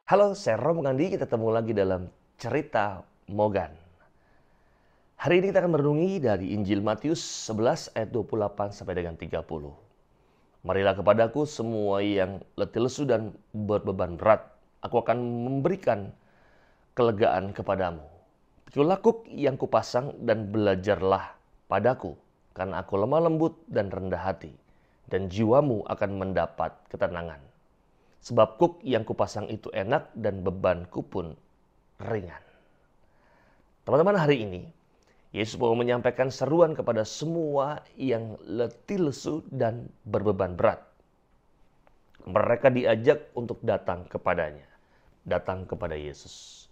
Halo, saya Rom Gandhi. Kita ketemu lagi dalam cerita Mogan. Hari ini kita akan merenungi dari Injil Matius 11 ayat 28 sampai dengan 30. Marilah kepadaku semua yang letih lesu dan berbeban berat. Aku akan memberikan kelegaan kepadamu. Pikulah kuk yang kupasang dan belajarlah padaku, karena aku lemah lembut dan rendah hati, dan jiwamu akan mendapat ketenangan. Sebab kuk yang kupasang itu enak dan bebanku pun ringan. Teman-teman, hari ini Yesus mau menyampaikan seruan kepada semua yang letih lesu dan berbeban berat. Mereka diajak untuk datang kepadanya, datang kepada Yesus.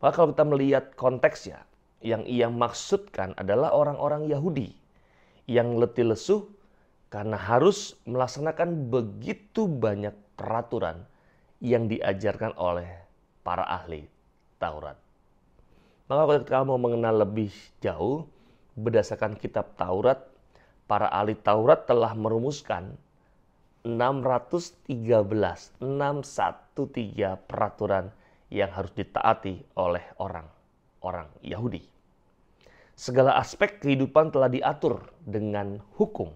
Maka kalau kita melihat konteksnya, yang ia maksudkan adalah orang-orang Yahudi yang letih lesu karena harus melaksanakan begitu banyak peraturan yang diajarkan oleh para ahli Taurat. Maka kalau kita mau mengenal lebih jauh, berdasarkan kitab Taurat, para ahli Taurat telah merumuskan 613 peraturan yang harus ditaati oleh orang Yahudi. Segala aspek kehidupan telah diatur dengan hukum.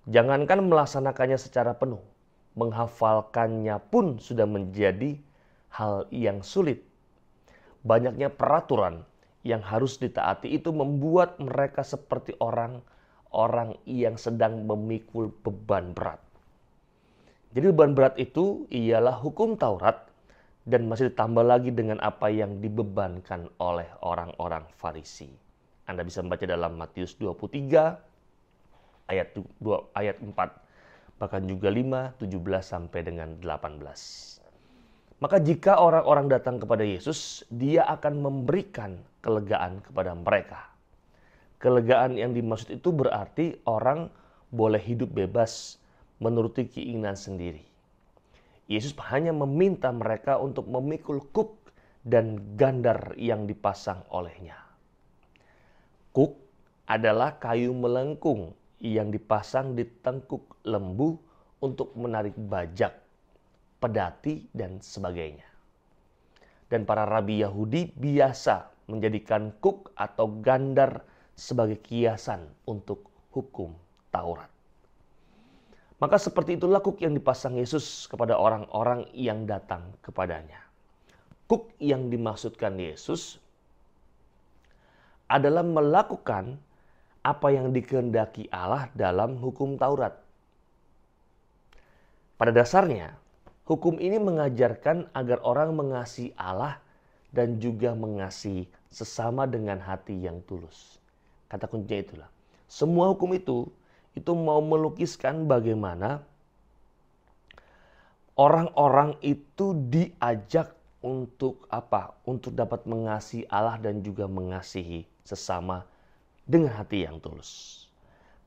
Jangankan melaksanakannya secara penuh, menghafalkannya pun sudah menjadi hal yang sulit. Banyaknya peraturan yang harus ditaati itu membuat mereka seperti orang yang sedang memikul beban berat. Jadi beban berat itu ialah hukum Taurat dan masih ditambah lagi dengan apa yang dibebankan oleh orang-orang Farisi. Anda bisa membaca dalam Matius 23 ayat 4, bahkan juga 5, 17 sampai dengan 18. Maka jika orang-orang datang kepada Yesus, dia akan memberikan kelegaan kepada mereka. Kelegaan yang dimaksud itu berarti orang boleh hidup bebas menuruti keinginan sendiri. Yesus hanya meminta mereka untuk memikul kuk dan gandar yang dipasang olehnya. Kuk adalah kayu melengkung yang dipasang di tengkuk lembu untuk menarik bajak, pedati, dan sebagainya. Dan para rabi Yahudi biasa menjadikan kuk atau gandar sebagai kiasan untuk hukum Taurat. Maka seperti itulah kuk yang dipasang Yesus kepada orang-orang yang datang kepadanya. Kuk yang dimaksudkan Yesus adalah melakukan apa yang dikehendaki Allah dalam hukum Taurat. Pada dasarnya, hukum ini mengajarkan agar orang mengasihi Allah dan juga mengasihi sesama dengan hati yang tulus. Kata kuncinya itulah. Semua hukum itu mau melukiskan bagaimana orang-orang itu diajak untuk apa? Untuk dapat mengasihi Allah dan juga mengasihi sesama dengan hati yang tulus.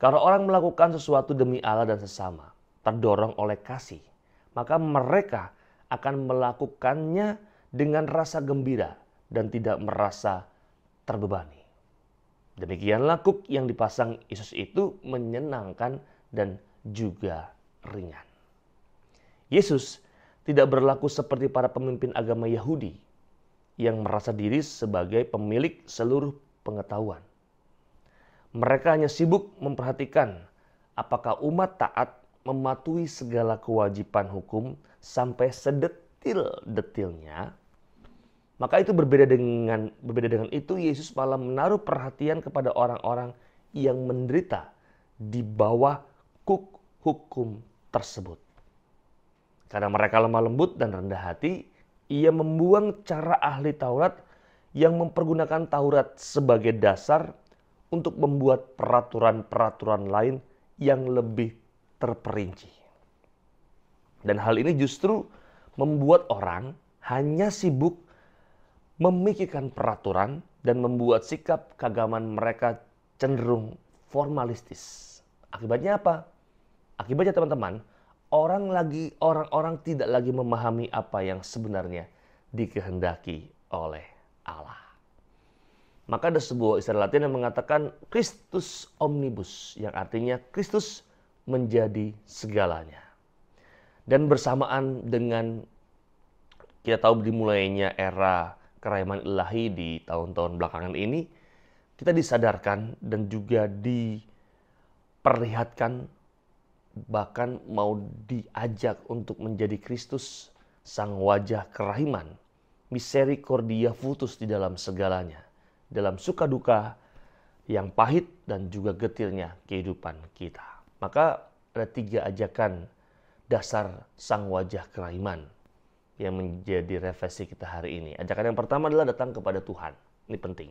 Kalau orang melakukan sesuatu demi Allah dan sesama, terdorong oleh kasih, maka mereka akan melakukannya dengan rasa gembira dan tidak merasa terbebani. Demikianlah kuk yang dipasang Yesus itu menyenangkan dan juga ringan. Yesus tidak berlaku seperti para pemimpin agama Yahudi yang merasa diri sebagai pemilik seluruh pengetahuan. Mereka hanya sibuk memperhatikan apakah umat taat mematuhi segala kewajiban hukum sampai sedetil-detilnya. Maka itu berbeda dengan itu, Yesus malah menaruh perhatian kepada orang-orang yang menderita di bawah kuk hukum tersebut. Karena mereka lemah lembut dan rendah hati, ia membuang cara ahli Taurat yang mempergunakan Taurat sebagai dasar untuk membuat peraturan-peraturan lain yang lebih terperinci. Dan hal ini justru membuat orang hanya sibuk memikirkan peraturan dan membuat sikap keagamaan mereka cenderung formalistis. Akibatnya apa? Akibatnya teman-teman, orang-orang tidak lagi memahami apa yang sebenarnya dikehendaki oleh Allah. Maka ada sebuah istilah Latin yang mengatakan Christus omnibus, yang artinya Kristus menjadi segalanya. Dan bersamaan dengan Kita tahu dimulainya era kerahiman ilahi di tahun-tahun belakangan ini, kita disadarkan dan juga diperlihatkan, bahkan mau diajak untuk menjadi Kristus, sang wajah kerahiman, misericordia futus di dalam segalanya, dalam suka duka yang pahit dan juga getirnya kehidupan kita. Maka ada 3 ajakan dasar sang wajah kerahiman yang menjadi refleksi kita hari ini. Ajakan yang pertama adalah datang kepada Tuhan. Ini penting.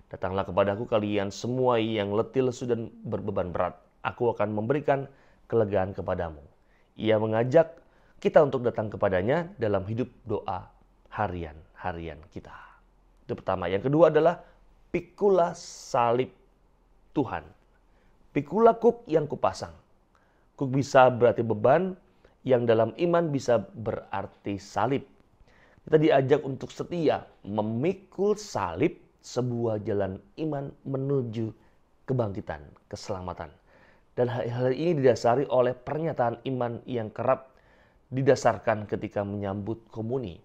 Datanglah kepadaku kalian semua yang letih, lesu, dan berbeban berat. Aku akan memberikan kelegaan kepadamu. Ia mengajak kita untuk datang kepadanya dalam hidup doa harian kita. Itu pertama. Yang kedua adalah pikulah salib Tuhan. Pikulah kuk yang kupasang. Kuk bisa berarti beban, yang dalam iman bisa berarti salib. Kita diajak untuk setia memikul salib, sebuah jalan iman menuju kebangkitan, keselamatan. Dan hal ini didasari oleh pernyataan iman yang kerap didasarkan ketika menyambut komuni.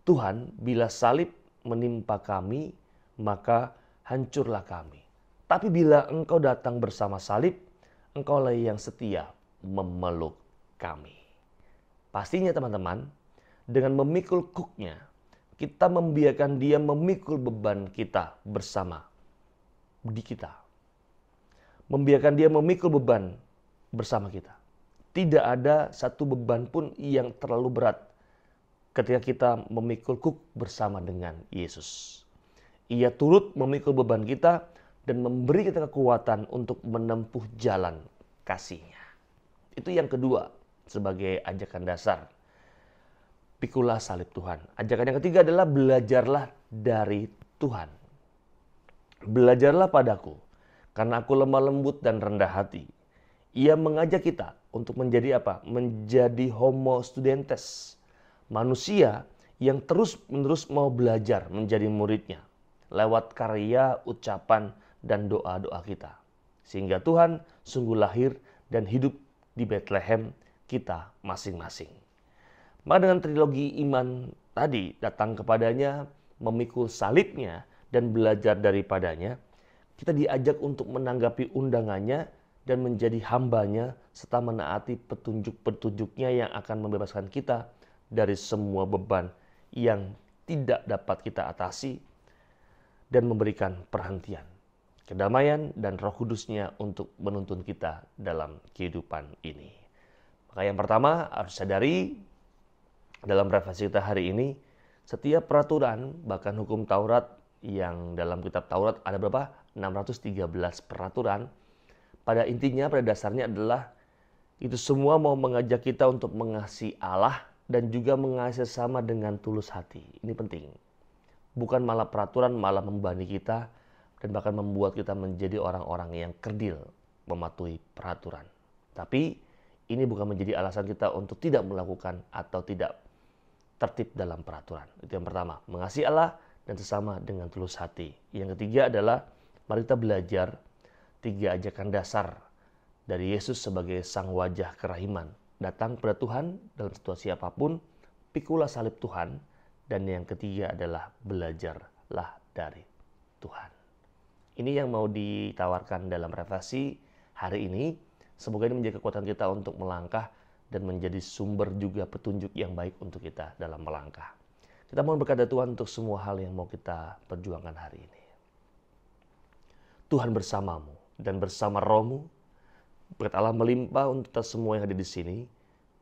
Tuhan, bila salib menimpa kami, maka hancurlah kami. Tapi bila engkau datang bersama salib, engkaulah yang setia memeluk kami. Pastinya teman-teman, dengan memikul kuknya, kita membiarkan dia memikul beban kita bersama di kita. Membiarkan dia memikul beban bersama kita. Tidak ada satu beban pun yang terlalu berat ketika kita memikul kuk bersama dengan Yesus. Ia turut memikul beban kita dan memberi kita kekuatan untuk menempuh jalan kasih-Nya. Itu yang kedua sebagai ajakan dasar. Pikulah salib Tuhan. Ajakan yang ketiga adalah belajarlah dari Tuhan. Belajarlah padaku, karena aku lemah lembut dan rendah hati. Ia mengajak kita untuk menjadi apa? Menjadi homo studentes. Manusia yang terus-menerus mau belajar menjadi muridnya. Lewat karya, ucapan, dan doa-doa kita. Sehingga Tuhan sungguh lahir dan hidup di Bethlehem kita masing-masing. Maka dengan trilogi iman tadi, datang kepadanya, memikul salibnya, dan belajar daripadanya, kita diajak untuk menanggapi undangannya dan menjadi hambanya serta menaati petunjuk-petunjuknya yang akan membebaskan kita dari semua beban yang tidak dapat kita atasi dan memberikan perhentian, kedamaian, dan Roh Kudus-Nya untuk menuntun kita dalam kehidupan ini. Maka yang pertama harus sadari dalam refleksi kita hari ini, setiap peraturan, bahkan hukum Taurat yang dalam kitab Taurat ada berapa? 613 peraturan. Pada intinya, pada dasarnya adalah itu semua mau mengajak kita untuk mengasihi Allah dan juga mengasihi sesama dengan tulus hati. Ini penting. Bukan malah peraturan malah membebani kita dan bahkan membuat kita menjadi orang-orang yang kerdil mematuhi peraturan. Tapi ini bukan menjadi alasan kita untuk tidak melakukan atau tidak tertib dalam peraturan. Itu yang pertama, mengasihi Allah dan sesama dengan tulus hati. Yang ketiga adalah mari kita belajar 3 ajakan dasar dari Yesus sebagai sang wajah kerahiman. Datang kepada Tuhan dalam situasi apapun, pikulah salib Tuhan, dan yang ketiga adalah belajarlah dari Tuhan. Ini yang mau ditawarkan dalam refleksi hari ini. Semoga ini menjadi kekuatan kita untuk melangkah dan menjadi sumber juga petunjuk yang baik untuk kita dalam melangkah. Kita mohon berkat Tuhan untuk semua hal yang mau kita perjuangkan hari ini. Tuhan bersamamu dan bersama rohmu. Berkat Allah melimpah untuk kita semua yang ada di sini.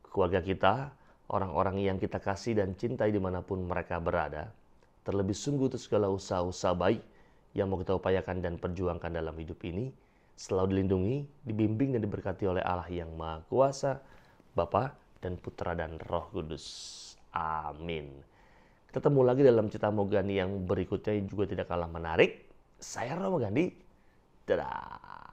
Keluarga kita, orang-orang yang kita kasih dan cintai dimanapun mereka berada. Terlebih sungguh untuk segala usaha-usaha baik yang mau kita upayakan dan perjuangkan dalam hidup ini. Selalu dilindungi, dibimbing dan diberkati oleh Allah yang Maha Kuasa, Bapa dan Putra dan Roh Kudus. Amin. Kita ketemu lagi dalam cerita Mogani yang berikutnya yang juga tidak kalah menarik. Saya Romo Gandhi. Dadah.